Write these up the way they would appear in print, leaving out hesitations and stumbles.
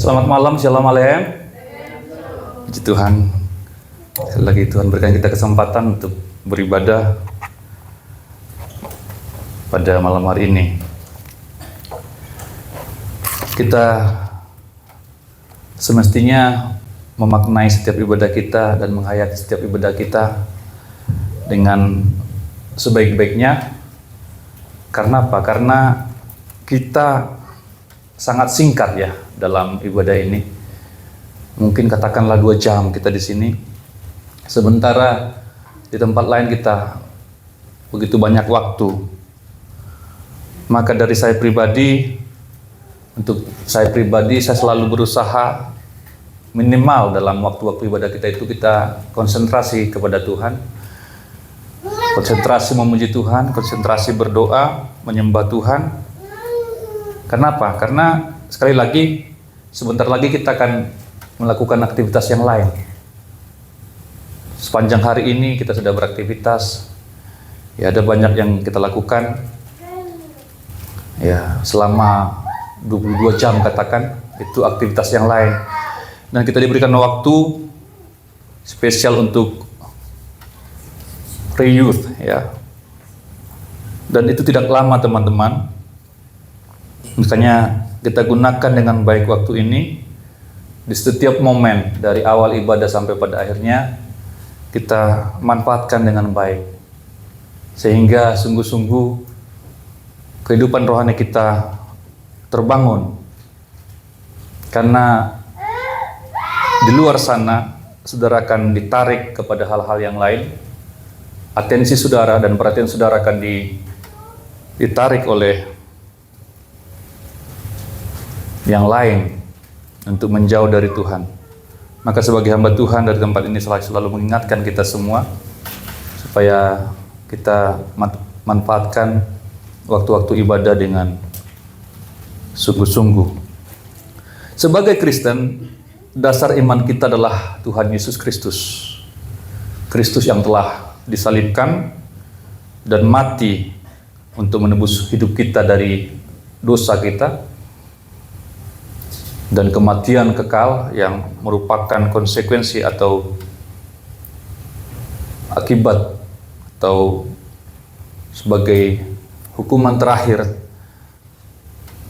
Selamat malam, shalom aleem. Puji Tuhan. Sekali lagi Tuhan berikan kita kesempatan untuk beribadah pada malam hari ini. Kita semestinya memaknai setiap ibadah kita dan menghayati setiap ibadah kita dengan sebaik-baiknya. Karena apa? Karena kita sangat singkat ya dalam ibadah ini. Mungkin katakanlah 2 jam kita di sini. Sementara di tempat lain kita begitu banyak waktu. Maka dari saya pribadi, saya selalu berusaha minimal dalam waktu-waktu ibadah kita itu kita konsentrasi kepada Tuhan. Konsentrasi memuji Tuhan, konsentrasi berdoa, menyembah Tuhan. Kenapa? Karena sekali lagi, sebentar lagi kita akan melakukan aktivitas yang lain. Sepanjang hari ini kita sudah beraktivitas. Ya, ada banyak yang kita lakukan. Ya, selama 22 jam katakan, itu aktivitas yang lain. Dan kita diberikan waktu spesial untuk re-youth ya. Dan itu tidak lama teman-teman. Makanya kita gunakan dengan baik waktu ini. Di setiap momen dari awal ibadah sampai pada akhirnya kita manfaatkan dengan baik. Sehingga sungguh-sungguh kehidupan rohani kita terbangun. Karena di luar sana saudara akan ditarik kepada hal-hal yang lain. Atensi saudara dan perhatian saudara akan ditarik oleh yang lain untuk menjauh dari Tuhan. Maka sebagai hamba Tuhan dari tempat ini selalu mengingatkan kita semua supaya kita manfaatkan waktu-waktu ibadah dengan sungguh-sungguh. Sebagai Kristen, dasar iman kita adalah Tuhan Yesus Kristus. Kristus yang telah disalibkan dan mati untuk menebus hidup kita dari dosa kita. Dan kematian kekal yang merupakan konsekuensi atau akibat atau sebagai hukuman terakhir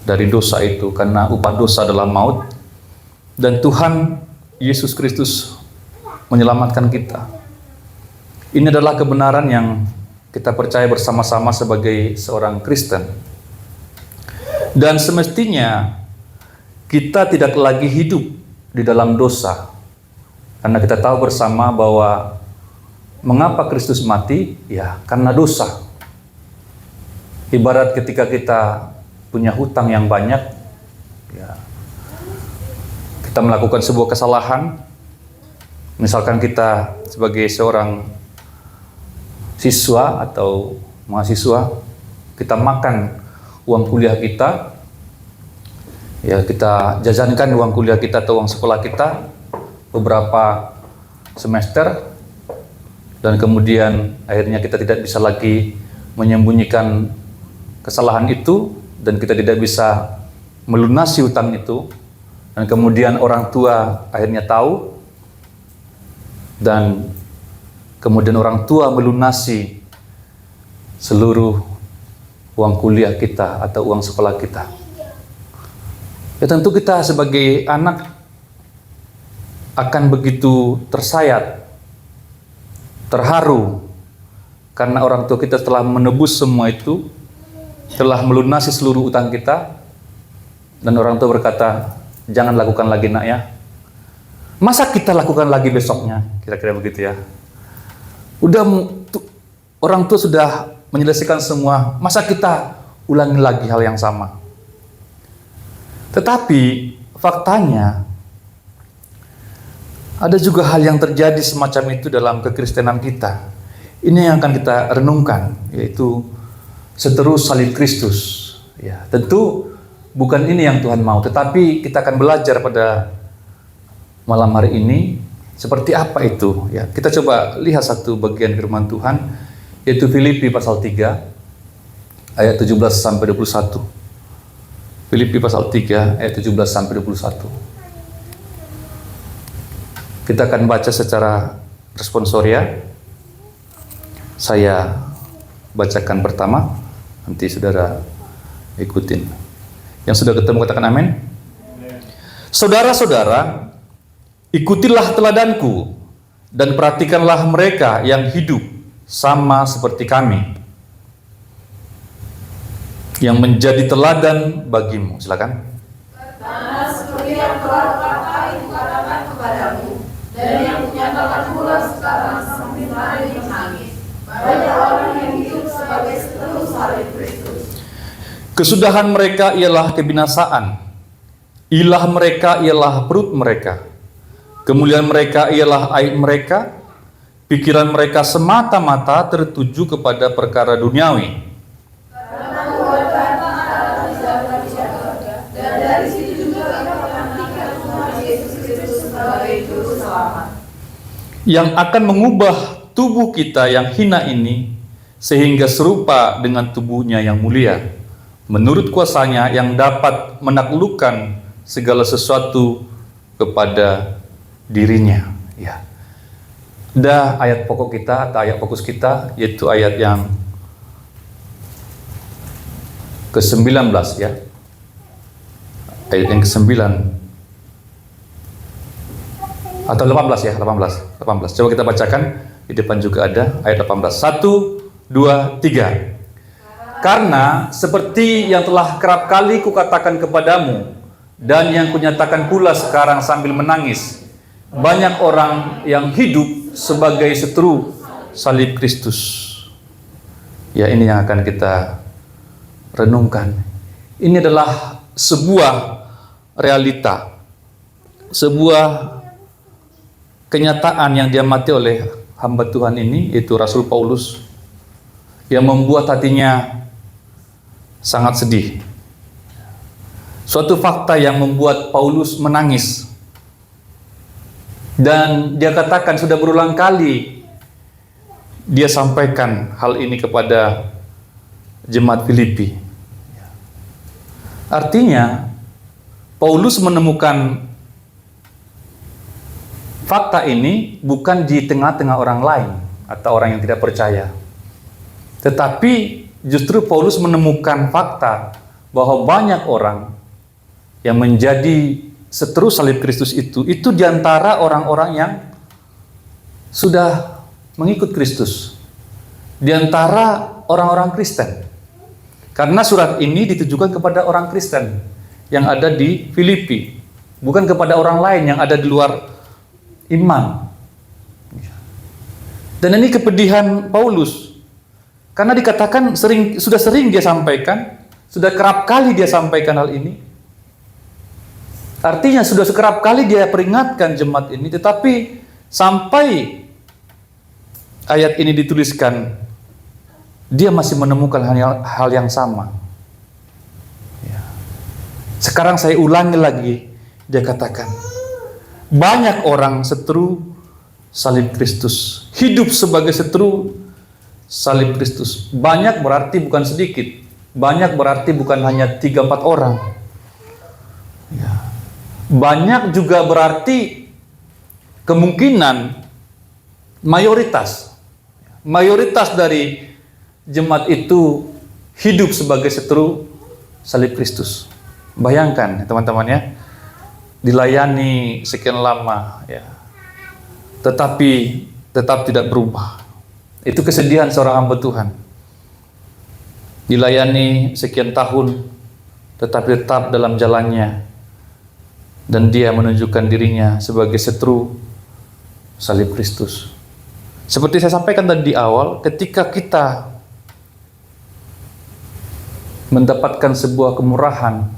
dari dosa itu, karena upah dosa adalah maut. Dan Tuhan Yesus Kristus menyelamatkan kita. Ini adalah kebenaran yang kita percaya bersama-sama sebagai seorang Kristen. Dan semestinya kita tidak lagi hidup di dalam dosa. Karena kita tahu bersama bahwa mengapa Kristus mati? Ya, karena dosa. Ibarat ketika kita punya hutang yang banyak, ya, kita melakukan sebuah kesalahan. Misalkan kita sebagai seorang siswa atau mahasiswa, kita makan uang kuliah kita, ya kita jajankan uang kuliah kita atau uang sekolah kita beberapa semester, dan kemudian akhirnya kita tidak bisa lagi menyembunyikan kesalahan itu, dan kita tidak bisa melunasi hutang itu, dan kemudian orang tua akhirnya tahu, dan kemudian orang tua melunasi seluruh uang kuliah kita atau uang sekolah kita. Ya tentu kita sebagai anak akan begitu tersayat, terharu, karena orang tua kita telah menebus semua itu, telah melunasi seluruh utang kita, dan orang tua berkata, jangan lakukan lagi nak ya. Masa kita lakukan lagi besoknya? Kira-kira begitu ya. Orang tua sudah menyelesaikan semua, masa kita ulangi lagi hal yang sama? Tetapi faktanya ada juga hal yang terjadi semacam itu dalam kekristenan kita. Ini yang akan kita renungkan, yaitu seterus salib Kristus. Ya, tentu bukan ini yang Tuhan mau, tetapi kita akan belajar pada malam hari ini seperti apa itu. Ya, kita coba lihat satu bagian firman Tuhan, yaitu Filipi pasal 3 ayat 17 sampai 21. Filipi pasal 3 ayat 17 sampai 21. Kita akan baca secara responsoria. Saya bacakan pertama, nanti saudara ikutin. Yang sudah ketemu katakan amin. Saudara-saudara, ikutilah teladanku dan perhatikanlah mereka yang hidup sama seperti kami, yang menjadi teladan bagimu. Silakan. Karena seperti yang telah Ibu katakan kepadamu, dan yang kunyatakan pula sekarang sambil hari menangis, banyak orang yang hidup sebagai seteru salib Kristus. Kesudahan mereka ialah kebinasaan, ilah mereka ialah perut mereka, kemuliaan mereka ialah aib mereka, pikiran mereka semata-mata tertuju kepada perkara duniawi. Karena Tuhan datang adalah di surga, dan dari situ juga kita menantikan Tuhan Yesus Kristus sebagai juru selamat, Yang akan mengubah tubuh kita yang hina ini sehingga serupa dengan tubuhnya yang mulia, menurut kuasanya yang dapat menaklukkan segala sesuatu kepada dirinya. Ya. Dah ayat pokok kita atau ayat fokus kita, yaitu ayat yang ke-19 ya. Ayat yang ke-9 atau 18 ya, 18. Coba kita bacakan, di depan juga ada ayat 18. 1, 2, 3. Karena seperti yang telah kerap kali kukatakan kepadamu dan yang kunyatakan pula sekarang sambil menangis, banyak orang yang hidup sebagai seteru salib Kristus. Ya, ini yang akan kita renungkan. Ini adalah sebuah realita, sebuah kenyataan yang diamati oleh hamba Tuhan ini, yaitu Rasul Paulus, yang membuat hatinya sangat sedih. Suatu fakta yang membuat Paulus menangis. Dan dia katakan sudah berulang kali dia sampaikan hal ini kepada jemaat Filipi. Artinya, Paulus menemukan fakta ini bukan di tengah-tengah orang lain atau orang yang tidak percaya. Tetapi justru Paulus menemukan fakta bahwa banyak orang yang menjadi seteru salib Kristus itu diantara orang-orang yang sudah mengikut Kristus, diantara orang-orang Kristen. Karena surat ini ditujukan kepada orang Kristen yang ada di Filipi, bukan kepada orang lain yang ada di luar iman. Dan ini kepedihan Paulus, karena dikatakan sudah sering dia sampaikan, sudah kerap kali dia sampaikan hal ini. Artinya sudah sekerap kali dia peringatkan jemaat ini, tetapi sampai ayat ini dituliskan, dia masih menemukan hal yang sama. Ya. Sekarang saya ulangi lagi, dia katakan, banyak orang seteru salib Kristus, hidup sebagai seteru salib Kristus. Banyak berarti bukan sedikit, banyak berarti bukan hanya 3-4 orang. Ya. Banyak juga berarti kemungkinan mayoritas dari jemaat itu hidup sebagai seteru salib Kristus. Bayangkan teman-teman ya, dilayani sekian lama ya, tetapi tetap tidak berubah. Itu kesedihan seorang hamba Tuhan. Dilayani sekian tahun tetapi tetap dalam jalannya, dan dia menunjukkan dirinya sebagai seteru salib Kristus. Seperti saya sampaikan tadi di awal, ketika kita mendapatkan sebuah kemurahan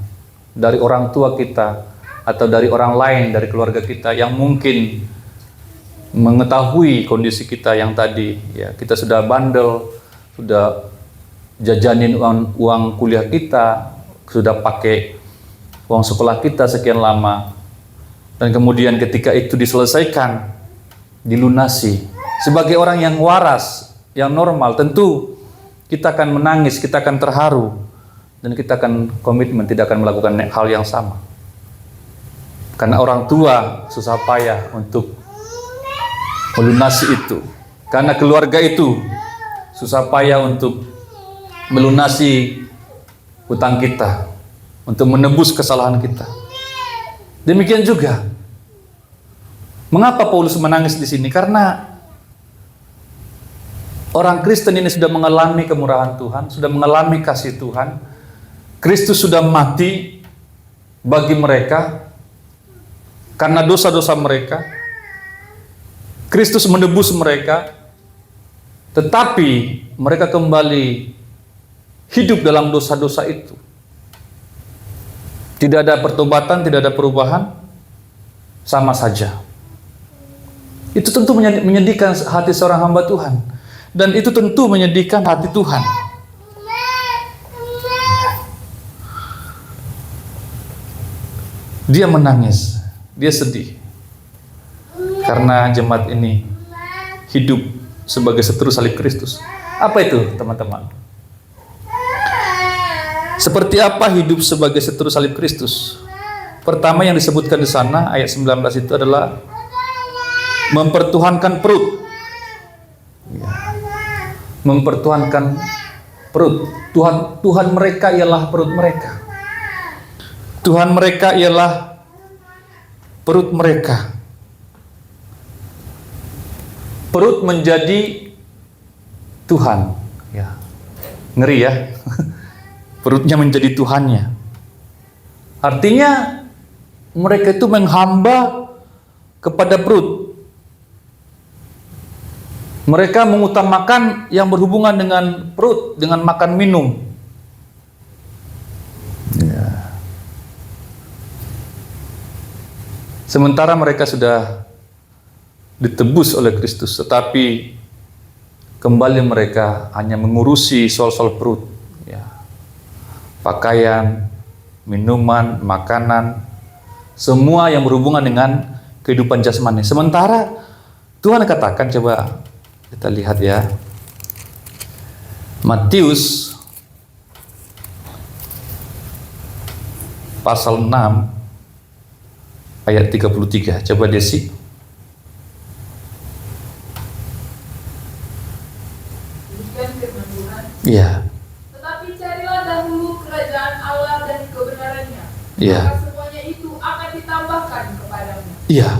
dari orang tua kita atau dari orang lain, dari keluarga kita yang mungkin mengetahui kondisi kita yang tadi, ya, kita sudah bandel, sudah jajanin uang kuliah kita, sudah pakai uang sekolah kita sekian lama, dan kemudian ketika itu diselesaikan, dilunasi, sebagai orang yang waras, yang normal, tentu kita akan menangis, kita akan terharu, dan kita akan komitmen tidak akan melakukan hal yang sama. Karena orang tua susah payah untuk melunasi itu. Karena keluarga itu susah payah untuk melunasi hutang kita, untuk menebus kesalahan kita. Demikian juga, mengapa Paulus menangis di sini? Karena orang Kristen ini sudah mengalami kemurahan Tuhan, sudah mengalami kasih Tuhan. Kristus sudah mati bagi mereka karena dosa-dosa mereka. Kristus menebus mereka, tetapi mereka kembali hidup dalam dosa-dosa itu. Tidak ada pertobatan, tidak ada perubahan, sama saja. Itu tentu menyedihkan hati seorang hamba Tuhan. Dan itu tentu menyedihkan hati Tuhan. Dia menangis, dia sedih. Karena jemaat ini hidup sebagai seteru salib Kristus. Apa itu, teman-teman? Seperti apa hidup sebagai seteru salib Kristus? Pertama yang disebutkan di sana, ayat 19 itu adalah mempertuhankan perut. Ya. Mempertuhankan perut. Tuhan mereka ialah perut mereka. Tuhan mereka ialah perut mereka. Perut menjadi Tuhan. Ya. Ngeri ya. Perutnya menjadi Tuhannya. Artinya mereka itu menghamba kepada perut. Mereka mengutamakan yang berhubungan dengan perut, dengan makan minum. Ya. Sementara mereka sudah ditebus oleh Kristus, tetapi kembali mereka hanya mengurusi soal-soal perut. Ya. Pakaian, minuman, makanan, semua yang berhubungan dengan kehidupan jasmani. Sementara Tuhan katakan, coba kita lihat ya, Matius pasal 6 ayat 33. Coba Desi. Iya. Tetapi carilah dahulu kerajaan Allah dan kebenarannya. Iya. Maka semuanya itu akan ditambahkan kepadamu. Iya.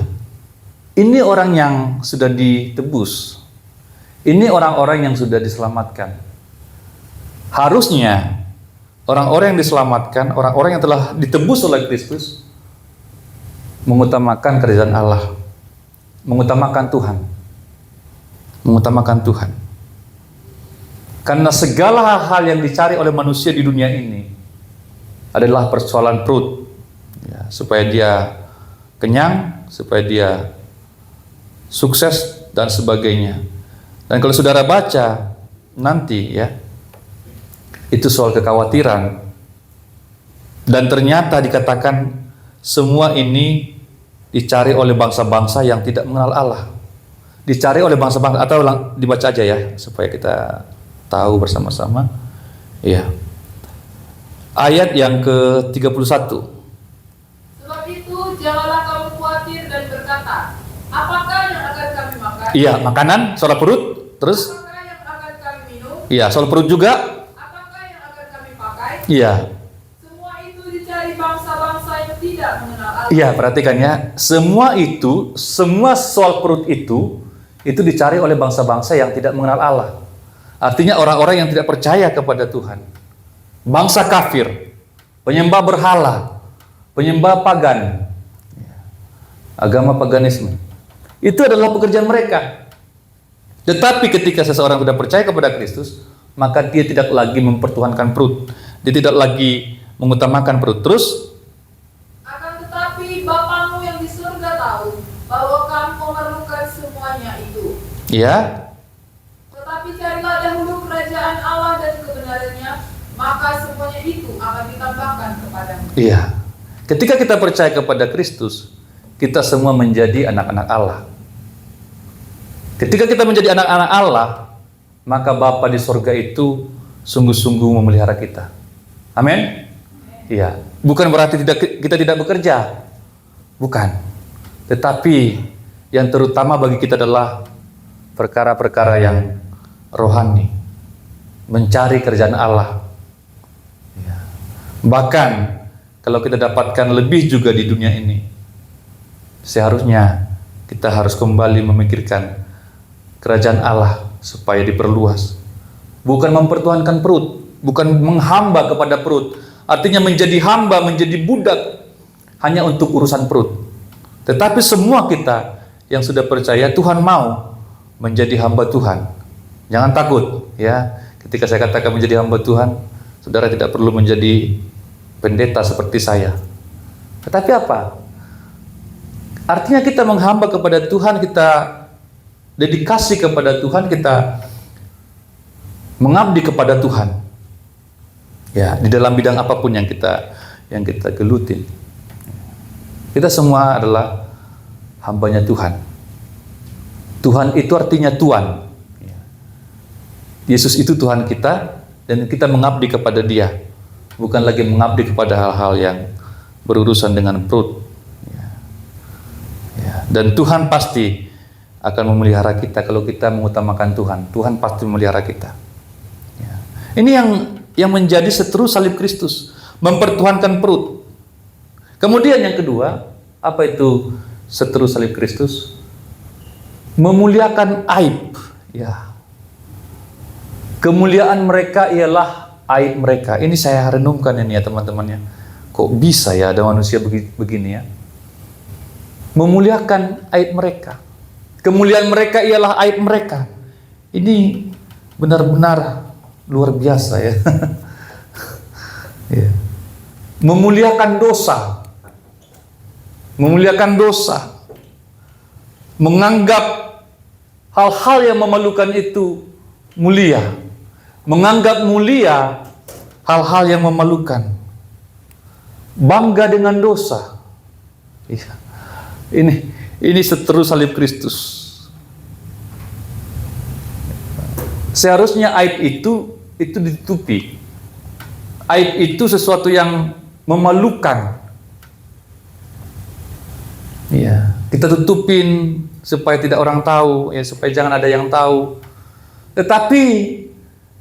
Ini orang yang sudah ditebus. Ini orang-orang yang sudah diselamatkan. Harusnya orang-orang yang diselamatkan, orang-orang yang telah ditebus oleh Kristus, mengutamakan kerajaan Allah, mengutamakan Tuhan, mengutamakan Tuhan. Karena segala hal-hal yang dicari oleh manusia di dunia ini adalah persoalan perut, ya, supaya dia kenyang, supaya dia sukses dan sebagainya. Dan kalau saudara baca nanti ya, itu soal kekhawatiran. Dan ternyata dikatakan semua ini dicari oleh bangsa-bangsa yang tidak mengenal Allah. Dicari oleh bangsa-bangsa, atau dibaca aja ya supaya kita tahu bersama-sama. Ya. Ayat yang ke-31. Sebab itu janganlah kamu khawatir dan berkata, apakah yang akan kami makan? Iya, makanan, soal perut, terus? Apakah yang akan kami minum? Iya, soal perut juga. Apakah yang akan kami pakai? Iya. Semua itu dicari bangsa-bangsa yang tidak mengenal Allah. Iya, perhatikan ya. Semua itu, semua soal perut itu dicari oleh bangsa-bangsa yang tidak mengenal Allah. Artinya orang-orang yang tidak percaya kepada Tuhan. Bangsa kafir, penyembah berhala, penyembah pagan, agama paganisme. Itu adalah pekerjaan mereka. Tetapi ketika seseorang sudah percaya kepada Kristus, maka dia tidak lagi mempertuhankan perut. Dia tidak lagi mengutamakan perut. Terus, Akan tetapi Bapamu yang di surga tahu bahwa kamu memerlukan semuanya itu. ya, Tetapi carilah dahulu kerajaan Allah dan kebenarannya, maka semuanya itu akan ditambahkan kepadamu. iya. Ketika kita percaya kepada Kristus, kita semua menjadi anak-anak Allah. Ketika kita menjadi anak-anak Allah, maka Bapa di sorga itu sungguh-sungguh memelihara kita. Amin? Iya. Bukan berarti kita tidak bekerja. Bukan. Tetapi yang terutama bagi kita adalah perkara-perkara yang rohani, mencari kerjaan Allah. Ya. Bahkan kalau kita dapatkan lebih juga di dunia ini, seharusnya kita harus kembali memikirkan kerajaan Allah supaya diperluas. Bukan mempertuhankan perut, bukan menghamba kepada perut. Artinya menjadi hamba, menjadi budak hanya untuk urusan perut. Tetapi semua kita yang sudah percaya, Tuhan mau menjadi hamba Tuhan. Jangan takut ya. Ketika saya katakan menjadi hamba Tuhan, saudara tidak perlu menjadi pendeta seperti saya. Tetapi apa? Artinya kita menghamba kepada Tuhan, kita dedikasi kepada Tuhan, kita mengabdi kepada Tuhan. Ya, di dalam bidang apapun yang kita gelutin. Kita semua adalah hambanya Tuhan. Tuhan itu artinya Tuan. Yesus itu Tuhan kita, dan kita mengabdi kepada Dia. Bukan lagi mengabdi kepada hal-hal yang berurusan dengan perut. Dan Tuhan pasti akan memelihara kita kalau kita mengutamakan Tuhan. Tuhan pasti memelihara kita. Ini yang menjadi seteru salib Kristus, mempertuhankan perut. Kemudian yang kedua, apa itu seteru salib Kristus? Memuliakan aib. Ya. Kemuliaan mereka ialah aib mereka. Ini saya renungkan ini ya teman-teman ya. Kok bisa ya ada manusia begini ya? Memuliakan aib mereka. Kemuliaan mereka ialah aib mereka. Ini benar-benar luar biasa ya. Ya. Memuliakan dosa. Memuliakan dosa. Menganggap hal-hal yang memalukan itu mulia. Menganggap mulia hal-hal yang memalukan. Bangga dengan dosa. Iya. Ini seteru salib Kristus. Seharusnya aib itu ditutupi. Aib itu sesuatu yang memalukan. Iya, kita tutupin supaya tidak orang tahu, ya supaya jangan ada yang tahu. Tetapi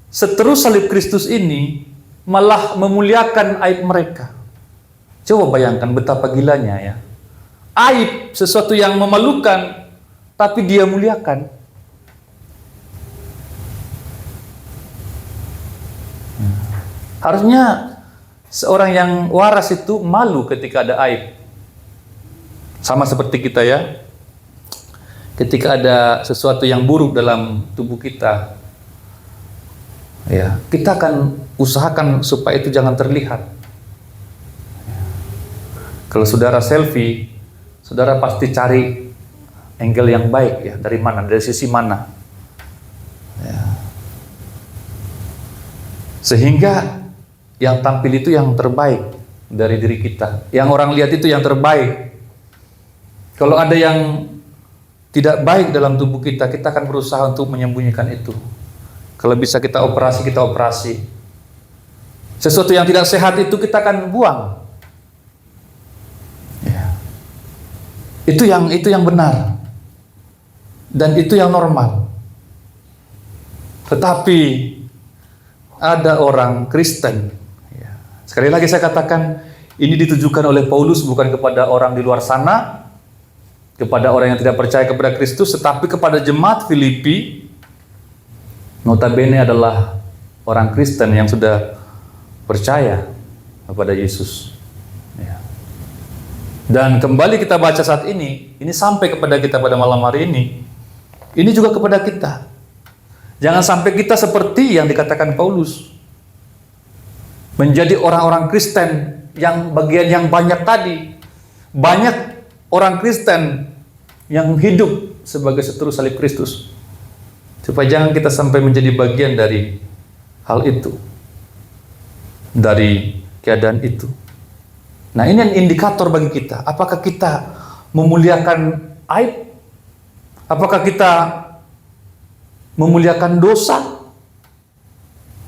seteru salib Kristus ini malah memuliakan aib mereka. Coba bayangkan betapa gilanya ya. Aib, sesuatu yang memalukan, tapi Dia muliakan. Harusnya seorang yang waras itu malu ketika ada aib. Sama seperti kita ya. Ketika ada sesuatu yang buruk dalam tubuh kita, ya, kita akan usahakan supaya itu jangan terlihat. Kalau saudara selfie, saudara pasti cari angle yang baik ya, dari mana, dari sisi mana. Ya. Sehingga yang tampil itu yang terbaik dari diri kita. Yang orang lihat itu yang terbaik. Kalau ada yang tidak baik dalam tubuh kita, kita akan berusaha untuk menyembunyikan itu. Kalau bisa kita operasi, kita operasi. Sesuatu yang tidak sehat itu kita akan buang. Ya. Itu yang benar. Dan itu yang normal. Tetapi ada orang Kristen. Ya. Sekali lagi saya katakan, ini ditujukan oleh Paulus bukan kepada orang di luar sana, kepada orang yang tidak percaya kepada Kristus, tetapi kepada jemaat Filipi, notabene adalah orang Kristen yang sudah percaya kepada Yesus. Ya. Dan kembali kita baca saat ini sampai kepada kita pada malam hari ini juga kepada kita. Jangan sampai kita seperti yang dikatakan Paulus, menjadi orang-orang Kristen yang bagian yang banyak tadi. Banyak orang Kristen yang hidup sebagai seteru salib Kristus. Supaya jangan kita sampai menjadi bagian dari hal itu, dari keadaan itu. Nah, ini yang indikator bagi kita. Apakah kita memuliakan aib? Apakah kita memuliakan dosa?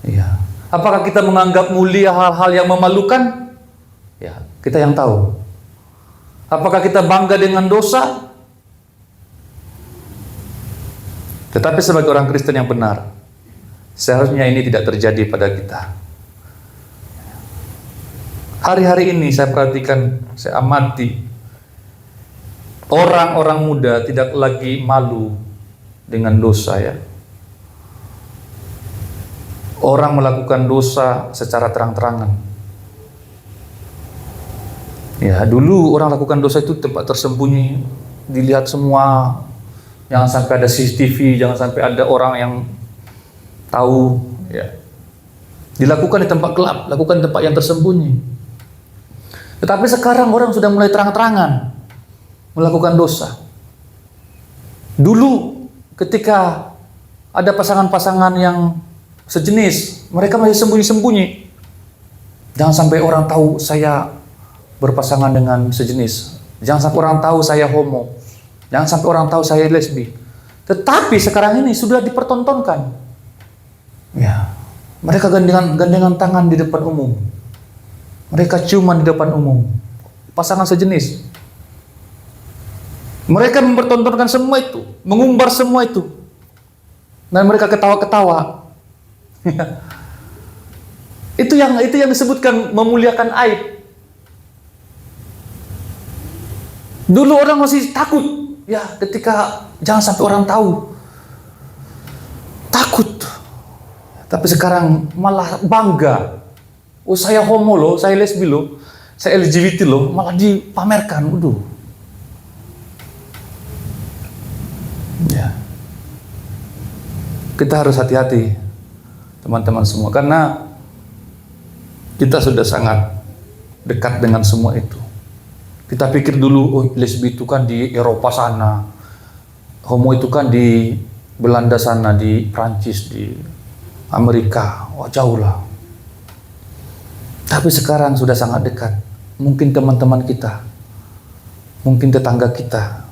Ya. Apakah kita menganggap mulia hal-hal yang memalukan? Ya, kita yang tahu. Apakah kita bangga dengan dosa? Tetapi sebagai orang Kristen yang benar, seharusnya ini tidak terjadi pada kita. Hari-hari ini saya perhatikan, saya amati, orang-orang muda tidak lagi malu dengan dosa ya. Orang melakukan dosa secara terang-terangan. Ya, dulu orang lakukan dosa itu tempat tersembunyi, dilihat semua, jangan sampai ada CCTV, jangan sampai ada orang yang tahu ya. Dilakukan di tempat gelap, lakukan di tempat yang tersembunyi. Tetapi sekarang orang sudah mulai terang-terangan melakukan dosa. Dulu ketika ada pasangan-pasangan yang sejenis, mereka masih sembunyi-sembunyi. Jangan sampai orang tahu saya berpasangan dengan sejenis. Jangan sampai orang tahu saya homo. Jangan sampai orang tahu saya lesbi. Tetapi sekarang ini sudah dipertontonkan. Ya, mereka gandengan tangan di depan umum. Mereka ciuman di depan umum. Pasangan sejenis. Mereka mempertontonkan semua itu, mengumbar semua itu. Dan mereka ketawa-ketawa. Itu yang disebutkan memuliakan aib. Dulu orang masih takut ya ketika jangan sampai orang tahu. Takut. Tapi sekarang malah bangga. Oh, saya homo loh, saya lesbi loh, saya LGBT loh, malah dipamerkan. Waduh. Ya. Kita harus hati-hati, teman-teman semua, karena kita sudah sangat dekat dengan semua itu. Kita pikir dulu, oh lesbi itu kan di Eropa sana, homo itu kan di Belanda sana, di Prancis, di Amerika, wah jauh lah. Tapi sekarang sudah sangat dekat. Mungkin teman-teman kita, mungkin tetangga kita.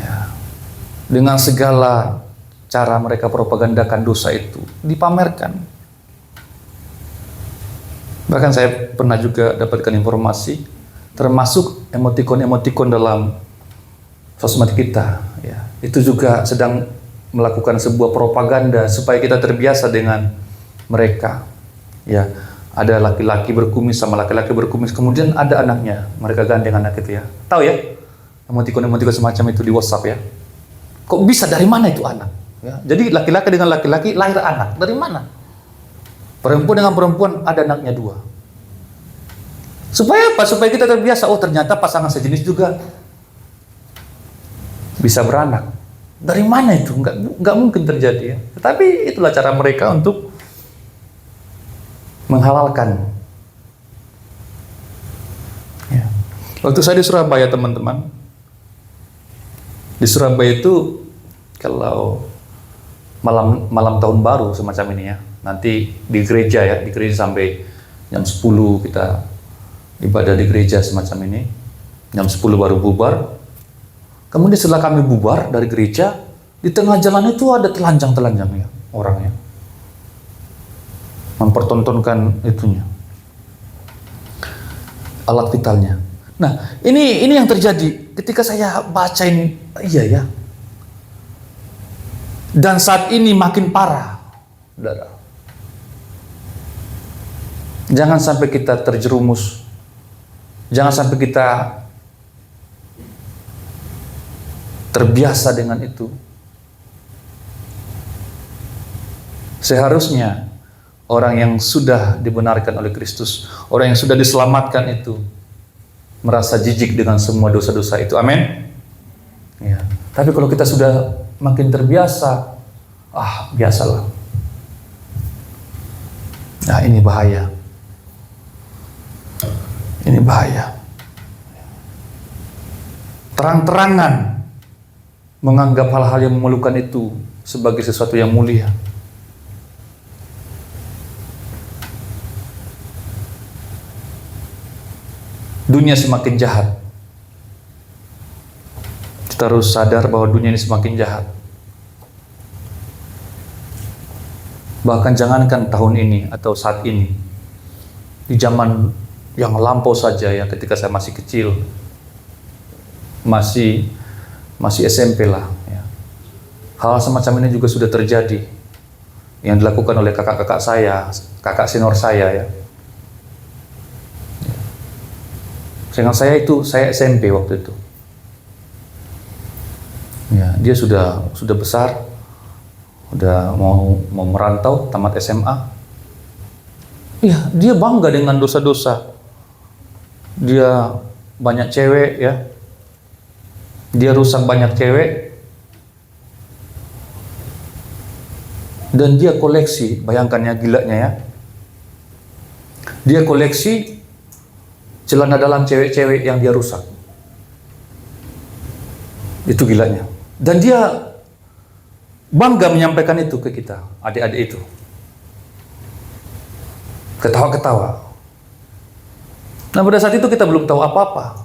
Ya. Dengan segala cara mereka propagandakan dosa itu, dipamerkan. Bahkan saya pernah juga dapatkan informasi, termasuk emotikon-emotikon dalam sosmed kita. Ya. Itu juga sedang melakukan sebuah propaganda supaya kita terbiasa dengan mereka. Ya, ada laki-laki berkumis sama laki-laki berkumis, kemudian ada anaknya, mereka gandeng anak itu ya. Tahu ya, emotikon-emotikon semacam itu di WhatsApp ya. Kok bisa, dari mana itu anak? Ya, jadi laki-laki dengan laki-laki lahir anak, dari mana? Perempuan dengan perempuan ada anaknya dua. Supaya apa? Supaya kita terbiasa, oh ternyata pasangan sejenis juga bisa beranak. Dari mana itu? Nggak mungkin terjadi ya. Tetapi itulah cara mereka untuk menghalalkan. Ya. Waktu saya di Surabaya, teman-teman, di Surabaya itu kalau malam tahun baru semacam ini ya, nanti di gereja ya, di gereja sampai jam 10 kita ibadah di gereja semacam ini, jam 10 baru bubar. Kemudian setelah kami bubar dari gereja, di tengah jalan itu ada telanjang-telanjang ya orangnya, mempertontonkan itunya, alat vitalnya. Nah, ini yang terjadi ketika saya baca ini, iya ya. Dan saat ini makin parah, saudara. Jangan sampai kita terjerumus, jangan sampai kita terbiasa dengan itu. Seharusnya orang yang sudah dibenarkan oleh Kristus, orang yang sudah diselamatkan itu merasa jijik dengan semua dosa-dosa itu. Amin. Ya. Tapi kalau kita sudah makin terbiasa, biasalah. Nah, ini bahaya. Ini bahaya. Terang-terangan menganggap hal-hal yang memalukan itu sebagai sesuatu yang mulia. Dunia semakin jahat. Kita harus sadar bahwa dunia ini semakin jahat. Bahkan jangankan tahun ini atau saat ini, di zaman yang lampau saja ya, ketika saya masih kecil, masih masih SMP lah. Ya. Hal semacam ini juga sudah terjadi, yang dilakukan oleh kakak-kakak saya, kakak senior saya ya. Dengan saya SMP waktu itu. Ya, dia sudah besar, udah mau merantau, tamat SMA. Ya, dia bangga dengan dosa-dosa. Dia banyak cewek ya. Dia rusak banyak cewek. Dan dia koleksi, bayangkan ya gilanya ya. Dia koleksi celana dalam cewek-cewek yang dia rusak. Itu gilanya. Dan dia bangga menyampaikan itu ke kita, adik-adik itu. Ketawa-ketawa. Nah, pada saat itu kita belum tahu apa-apa.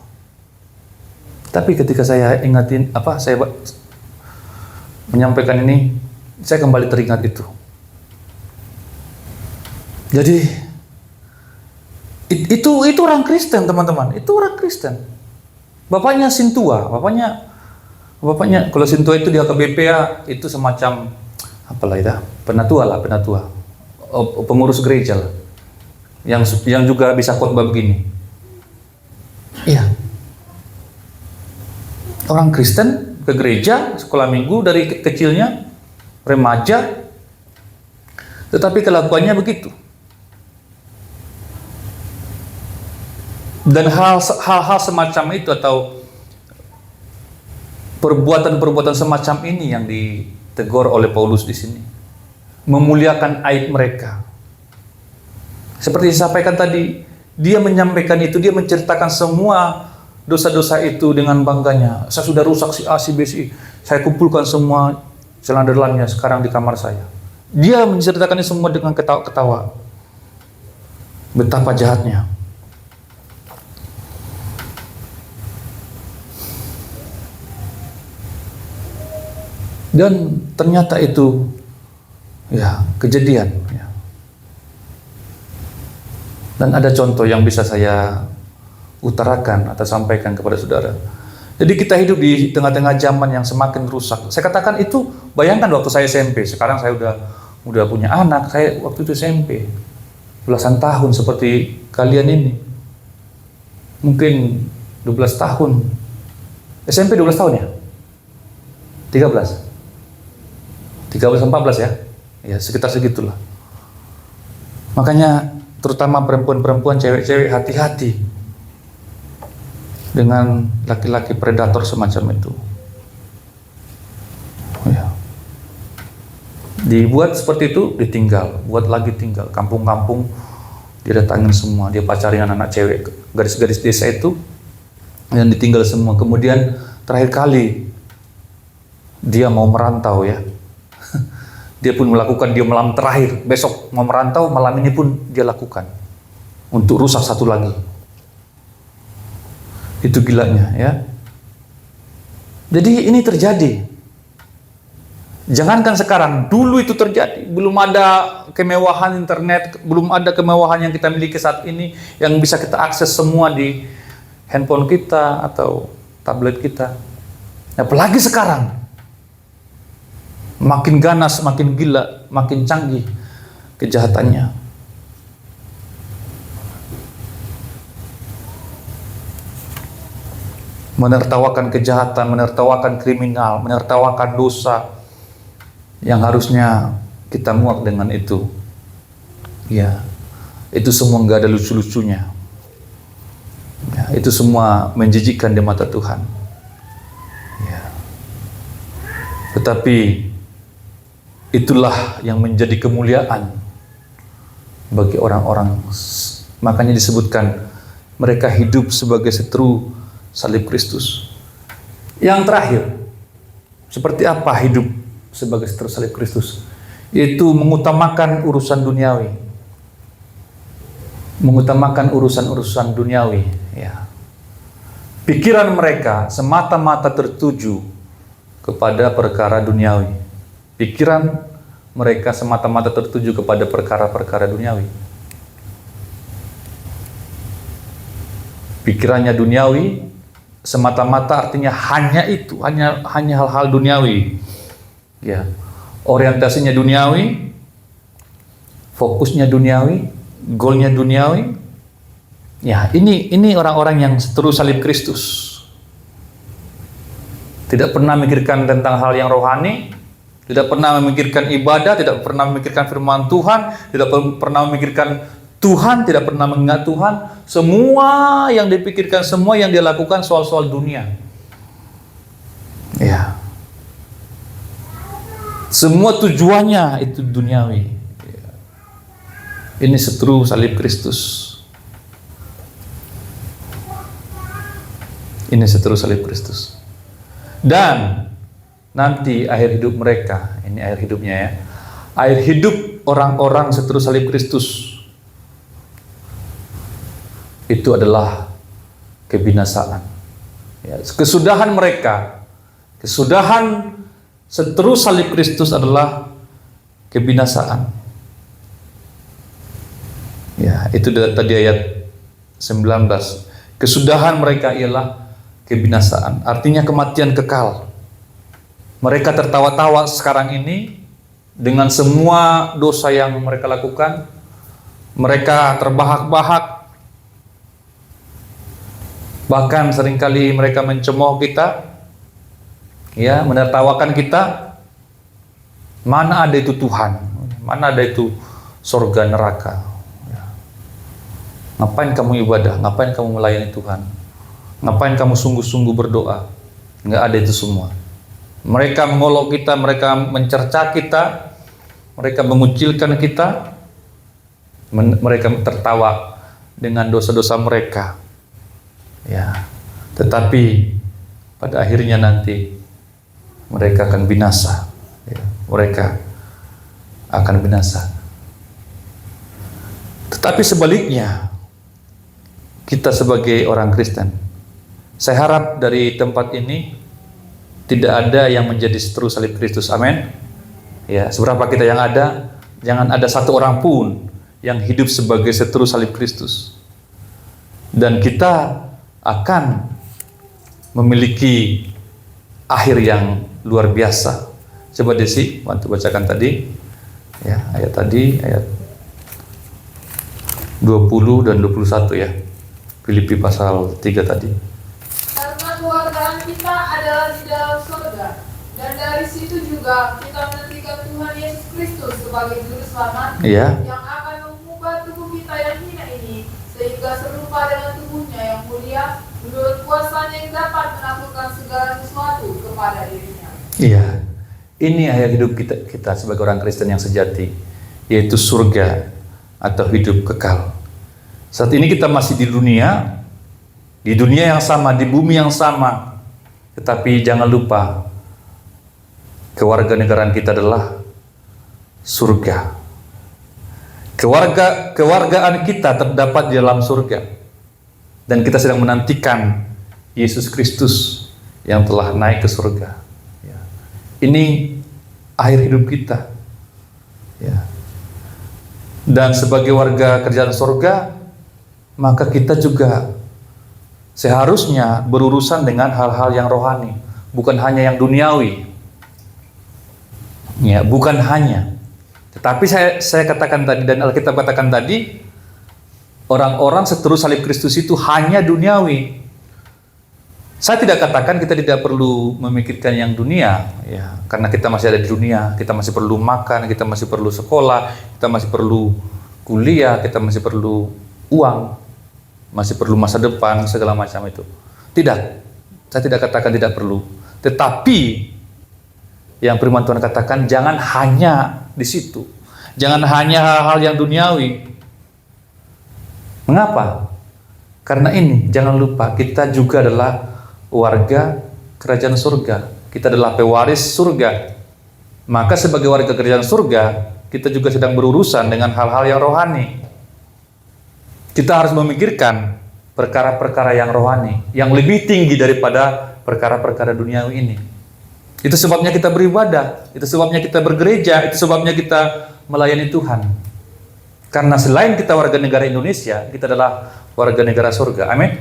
Tapi ketika saya ingatin, saya menyampaikan ini, saya kembali teringat itu. Jadi itu orang Kristen, teman-teman. Itu orang Kristen. Bapaknya Sintua, bapaknya kalau Sintua itu di HKBP itu semacam apalah itu? Penatua. Pengurus gereja lah. Yang juga bisa khotbah begini. Iya. Orang Kristen ke gereja, sekolah minggu dari kecilnya, remaja, tetapi kelakuannya begitu. Dan hal-hal semacam itu atau perbuatan-perbuatan semacam ini yang ditegur oleh Paulus di sini, memuliakan aib mereka. Seperti disampaikan tadi, dia menyampaikan itu, dia menceritakan semua dosa-dosa itu dengan bangganya. Saya sudah rusak si A, si B, si I. Saya kumpulkan semua celana dalamnya sekarang di kamar saya. Dia menceritakan ini semua dengan ketawa-ketawa. Betapa jahatnya. Dan ternyata itu ya kejadian ya. Dan ada contoh yang bisa saya utarakan atau sampaikan kepada saudara. Jadi kita hidup di tengah-tengah zaman yang semakin rusak. Saya katakan itu, bayangkan waktu saya SMP. Sekarang saya udah punya anak. Saya waktu itu SMP belasan tahun seperti kalian ini. Mungkin 12 tahun. SMP 12 tahun ya? 13 14 ya? Ya sekitar segitulah. Makanya terutama perempuan-perempuan, cewek-cewek, hati-hati dengan laki-laki predator semacam itu. Ya. Dibuat seperti itu, ditinggal, buat lagi tinggal. Kampung-kampung dia datangin semua, dia pacarin anak cewek, gadis-gadis desa itu, dan ditinggal semua. Kemudian terakhir kali dia mau merantau ya. Dia pun melakukan, dia malam terakhir, besok mau merantau, malam ini pun dia lakukan untuk rusak satu lagi. Itu gilanya ya. Jadi ini terjadi. Jangankan sekarang, dulu itu terjadi. Belum ada kemewahan internet, belum ada kemewahan yang kita miliki saat ini, yang bisa kita akses semua di handphone kita atau tablet kita. Apalagi sekarang. Makin ganas, makin gila, makin canggih kejahatannya. Menertawakan kejahatan, menertawakan kriminal, menertawakan dosa yang harusnya kita muak dengan itu. Ya, itu semua nggak ada lucu-lucunya. Ya, itu semua menjijikkan di mata Tuhan. Ya. Tetapi itulah yang menjadi kemuliaan bagi orang-orang. Makanya disebutkan mereka hidup sebagai seteru salib Kristus. Yang terakhir, seperti apa hidup sebagai seteru salib Kristus? Yaitu mengutamakan urusan duniawi. Mengutamakan urusan-urusan duniawi. Ya. Pikiran mereka semata-mata tertuju kepada perkara duniawi. Pikiran mereka semata-mata tertuju kepada perkara-perkara duniawi. Pikirannya duniawi, semata-mata artinya hanya itu, hanya hal-hal duniawi. Ya. Orientasinya duniawi, fokusnya duniawi, goalnya duniawi. Ya, ini orang-orang yang seteru salib Kristus. Tidak pernah memikirkan tentang hal yang rohani, tidak pernah memikirkan ibadah, tidak pernah memikirkan firman Tuhan, tidak pernah memikirkan Tuhan, tidak pernah mengingat Tuhan. Semua yang dipikirkan, semua yang dia lakukan soal-soal dunia. Ya. Semua tujuannya itu duniawi. Ya. Ini seteru salib Kristus. Ini seteru salib Kristus. Dan nanti akhir hidup mereka, ini akhir hidupnya ya, akhir hidup orang-orang seteru salib Kristus itu adalah kebinasaan. Ya, kesudahan mereka, kesudahan seteru salib Kristus adalah kebinasaan. Ya, itu tadi ayat 19. Kesudahan mereka ialah kebinasaan, artinya kematian kekal. Mereka tertawa-tawa sekarang ini dengan semua dosa yang mereka lakukan. Mereka terbahak-bahak. Bahkan seringkali mereka mencemooh kita, ya, menertawakan kita. Mana ada itu Tuhan? Mana ada itu surga neraka? Ya. Ngapain kamu ibadah? Ngapain kamu melayani Tuhan? Ngapain kamu sungguh-sungguh berdoa? Nggak ada itu semua. Mereka mengolok kita, mereka mencerca kita, mereka mengucilkan kita, mereka tertawa dengan dosa-dosa mereka. Ya, tetapi pada akhirnya nanti mereka akan binasa. Ya, mereka akan binasa. Tetapi sebaliknya, kita sebagai orang Kristen, saya harap dari tempat ini tidak ada yang menjadi seteru salib Kristus. Amin. Ya, seberapa kita yang ada, jangan ada satu orang pun yang hidup sebagai seteru salib Kristus. Dan kita akan memiliki akhir yang luar biasa. Coba Desi, bantu bacakan tadi. Ya, ayat tadi, ayat 20 dan 21 ya. Filipi pasal 3 tadi. Karena kewargaan kita adalah di dalam surga, dan dari situ juga kita menantikan Tuhan Yesus Kristus sebagai Juru Selamat, Iya. yang akan mengubah tubuh kita yang hina ini, sehingga serupa dengan tubuhnya yang mulia, menurut kuasanya yang dapat menaklukkan segala sesuatu kepada dirinya. Iya. Ini akhir hidup kita sebagai orang Kristen yang sejati, yaitu surga atau hidup kekal. Saat ini kita masih di dunia yang sama, di bumi yang sama. Tetapi jangan lupa, kewarganegaraan kita adalah surga. Kewargaan kita terdapat di dalam surga. Dan kita sedang menantikan Yesus Kristus yang telah naik ke surga. Ya. Ini akhir hidup kita. Ya. Dan sebagai warga kerajaan surga, maka kita juga seharusnya berurusan dengan hal-hal yang rohani, bukan hanya yang duniawi. Ya, bukan hanya. Tetapi saya katakan tadi dan Alkitab katakan tadi, orang-orang seteru salib Kristus itu hanya duniawi. Saya tidak katakan kita tidak perlu memikirkan yang dunia, ya, karena kita masih ada di dunia, kita masih perlu makan, kita masih perlu sekolah, kita masih perlu kuliah, kita masih perlu uang, masih perlu masa depan, segala macam itu. Tidak, saya tidak katakan tidak perlu. Tetapi yang firman Tuhan katakan, jangan hanya di situ. Jangan hanya hal-hal yang duniawi. Mengapa? Karena ini, jangan lupa, kita juga adalah warga kerajaan surga. Kita adalah pewaris surga. Maka sebagai warga kerajaan surga, kita juga sedang berurusan dengan hal-hal yang rohani. Kita harus memikirkan perkara-perkara yang rohani, yang lebih tinggi daripada perkara-perkara duniawi ini. Itu sebabnya kita beribadah, itu sebabnya kita bergereja, itu sebabnya kita melayani Tuhan. Karena selain kita warga negara Indonesia, kita adalah warga negara surga. Amin.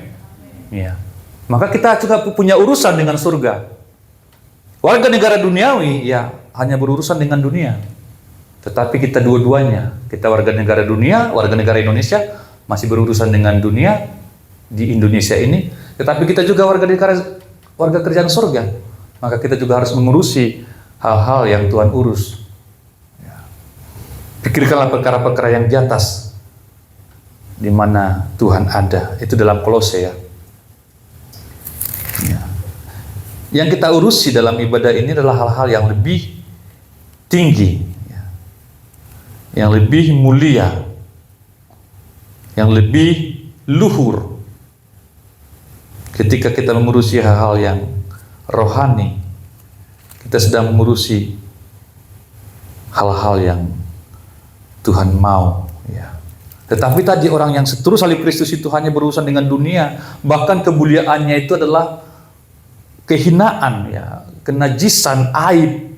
Iya. maka kita juga punya urusan dengan surga. Warga negara duniawi ya hanya berurusan dengan dunia. Tetapi kita dua-duanya, kita warga negara dunia, warga negara Indonesia masih berurusan dengan dunia di Indonesia ini, tetapi kita juga warga kerjaan surga. Maka kita juga harus mengurusi hal-hal yang Tuhan urus. Ya. Pikirkanlah perkara-perkara yang di atas, di mana Tuhan ada. Itu dalam Kolose ya. Ya. Yang kita urusi dalam ibadah ini adalah hal-hal yang lebih tinggi, yang lebih mulia, yang lebih luhur. Ketika kita mengurusi hal-hal yang rohani, kita sedang mengurusi hal-hal yang Tuhan mau. Ya. Tetapi tadi orang yang seteru salib Kristus itu hanya berurusan dengan dunia, bahkan kemuliaannya itu adalah kehinaan, ya, kenajisan, aib,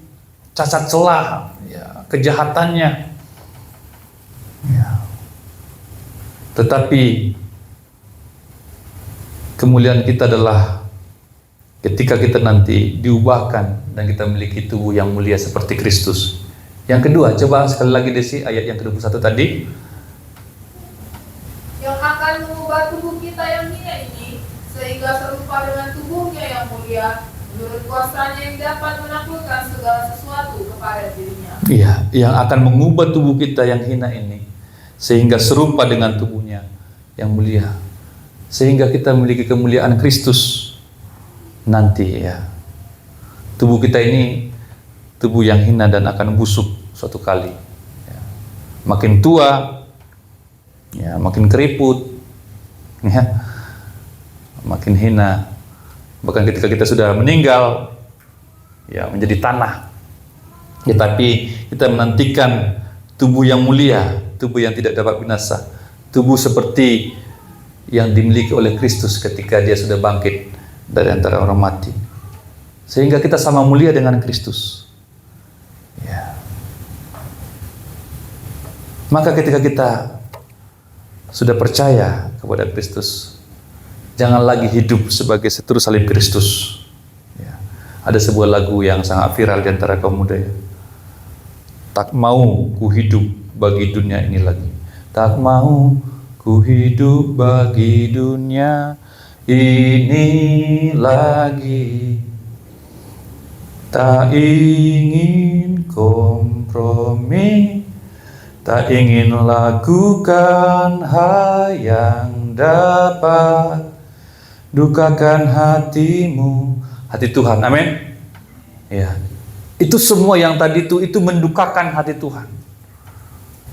cacat celah, ya, kejahatannya. Ya. Tetapi kemuliaan kita adalah ketika kita nanti diubahkan dan kita memiliki tubuh yang mulia seperti Kristus. Yang kedua, coba sekali lagi Desi ayat yang ke-21 tadi. Yang akan mengubah tubuh kita yang hina ini sehingga serupa dengan tubuhnya yang mulia menurut kuasanya yang dapat menaklukkan segala sesuatu kepada dirinya. Iya, yang akan mengubah tubuh kita yang hina ini sehingga serupa dengan tubuhnya yang mulia, sehingga kita memiliki kemuliaan Kristus nanti ya. Tubuh kita ini tubuh yang hina dan akan busuk suatu kali ya. Makin tua ya, makin keriput ya, makin hina. Bahkan ketika kita sudah meninggal ya menjadi tanah. Ya, tapi kita menantikan tubuh yang mulia, tubuh yang tidak dapat binasa, tubuh seperti yang dimiliki oleh Kristus ketika dia sudah bangkit dari antara orang mati, sehingga kita sama mulia dengan Kristus ya. Maka ketika kita sudah percaya kepada Kristus, jangan lagi hidup sebagai seteru salib Kristus ya. Ada sebuah lagu yang sangat viral di antara kaum muda ya. Tak mau ku hidup bagi dunia ini lagi. Tak mau ku hidup bagi dunia ini lagi. Tak ingin kompromi, tak ingin lakukan hal yang dapat dukakan hatimu, hati Tuhan. Amin. Ya. Itu semua yang tadi itu mendukakan hati Tuhan.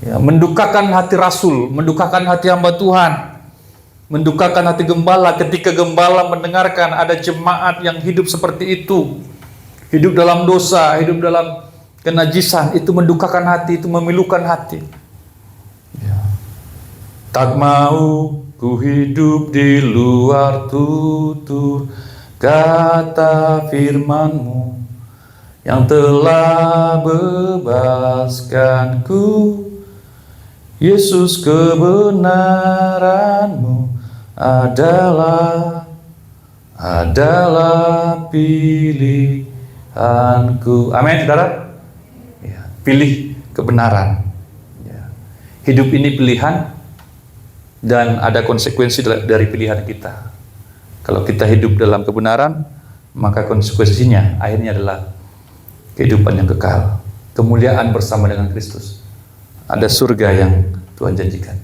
Ya, mendukakan hati Rasul, mendukakan hati hamba Tuhan, mendukakan hati gembala ketika gembala mendengarkan ada jemaat yang hidup seperti itu, hidup dalam dosa, hidup dalam kenajisan. Itu mendukakan hati, itu memilukan hati ya. Tak mau ku hidup di luar tutur kata firman-Mu yang telah bebaskanku. Yesus, kebenaran-Mu adalah pilihanku. Amin, saudara. Ya, pilih kebenaran. Ya. Hidup ini pilihan dan ada konsekuensi dari pilihan kita. Kalau kita hidup dalam kebenaran, maka konsekuensinya akhirnya adalah kehidupan yang kekal, kemuliaan bersama dengan Kristus. Ada surga yang Tuhan janjikan.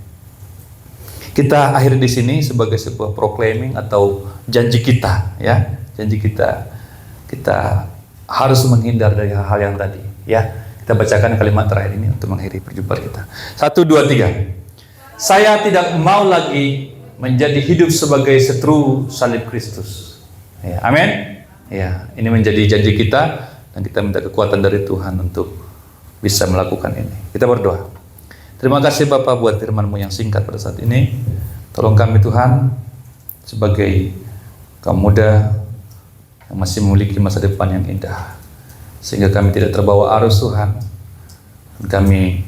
Kita akhiri di sini sebagai sebuah proclaiming atau janji kita, ya. Janji kita harus menghindar dari hal-hal yang tadi, ya. Kita bacakan kalimat terakhir ini untuk mengakhiri perjumpaan kita. 1, 2, 3. Saya tidak mau lagi menjadi hidup sebagai seteru salib Kristus. Ya, amin. Ya, ini menjadi janji kita. Dan kita minta kekuatan dari Tuhan untuk bisa melakukan ini. Kita berdoa. Terima kasih Bapak buat firman-Mu yang singkat pada saat ini. Tolong kami Tuhan sebagai kaum muda yang masih memiliki masa depan yang indah, sehingga kami tidak terbawa arus Tuhan. Kami